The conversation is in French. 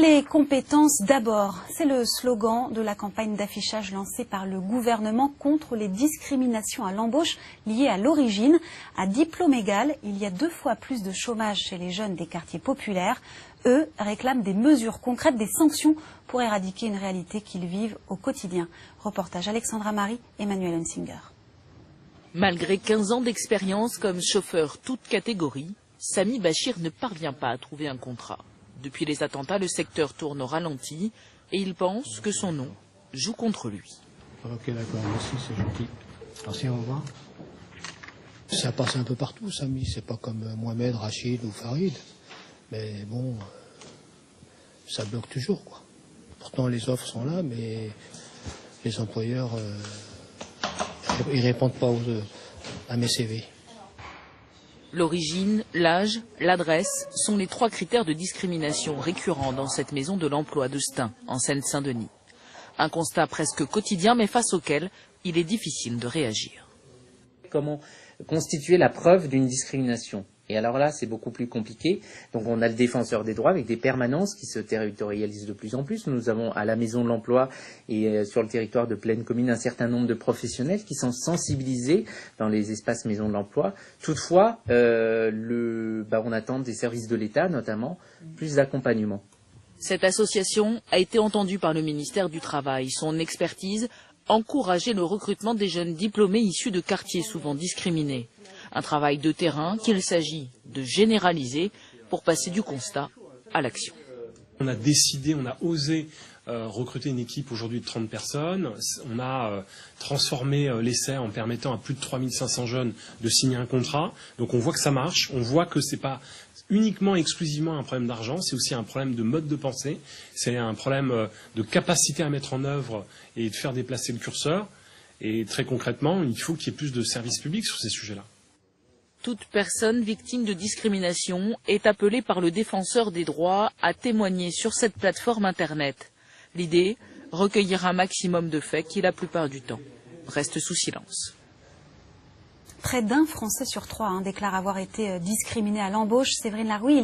Les compétences d'abord, c'est le slogan de la campagne d'affichage lancée par le gouvernement contre les discriminations à l'embauche liées à l'origine. À diplôme égal, il y a 2 fois plus de chômage chez les jeunes des quartiers populaires. Eux réclament des mesures concrètes, des sanctions pour éradiquer une réalité qu'ils vivent au quotidien. Reportage Alexandra Marie, Emmanuel Hunsinger. Malgré 15 ans d'expérience comme chauffeur toute catégorie, Sami Bachir ne parvient pas à trouver un contrat. Depuis les attentats, le secteur tourne au ralenti et il pense que son nom joue contre lui. Ok, d'accord, merci, c'est gentil. Merci, au revoir. Ça passe un peu partout, Sami. C'est pas comme Mohamed, Rachid ou Farid. Mais bon, ça bloque toujours, quoi. Pourtant, les offres sont là, mais les employeurs, ils répondent pas à mes CV. L'origine, l'âge, l'adresse sont les 3 critères de discrimination récurrents dans cette maison de l'emploi de Stein, en Seine-Saint-Denis. Un constat presque quotidien, mais face auquel il est difficile de réagir. Comment constituer la preuve d'une discrimination? Et alors là, c'est beaucoup plus compliqué. Donc on a le défenseur des droits avec des permanences qui se territorialisent de plus en plus. Nous avons à la Maison de l'Emploi et sur le territoire de Plaine Commune un certain nombre de professionnels qui sont sensibilisés dans les espaces Maison de l'Emploi. Toutefois, on attend des services de l'État, notamment, plus d'accompagnement. Cette association a été entendue par le ministère du Travail. Son expertise, encourager le recrutement des jeunes diplômés issus de quartiers souvent discriminés. Un travail de terrain qu'il s'agit de généraliser pour passer du constat à l'action. On a décidé, on a osé recruter une équipe aujourd'hui de 30 personnes. On a transformé l'essai en permettant à plus de 3500 jeunes de signer un contrat. Donc on voit que ça marche, on voit que ce n'est pas uniquement et exclusivement un problème d'argent, c'est aussi un problème de mode de pensée, c'est un problème de capacité à mettre en œuvre et de faire déplacer le curseur. Et très concrètement, il faut qu'il y ait plus de services publics sur ces sujets-là. Toute personne victime de discrimination est appelée par le défenseur des droits à témoigner sur cette plateforme Internet. L'idée, recueillir un maximum de faits qui, la plupart du temps, restent sous silence. Près d'1 Français sur 3 déclare avoir été discriminé à l'embauche. Séverine Larouille.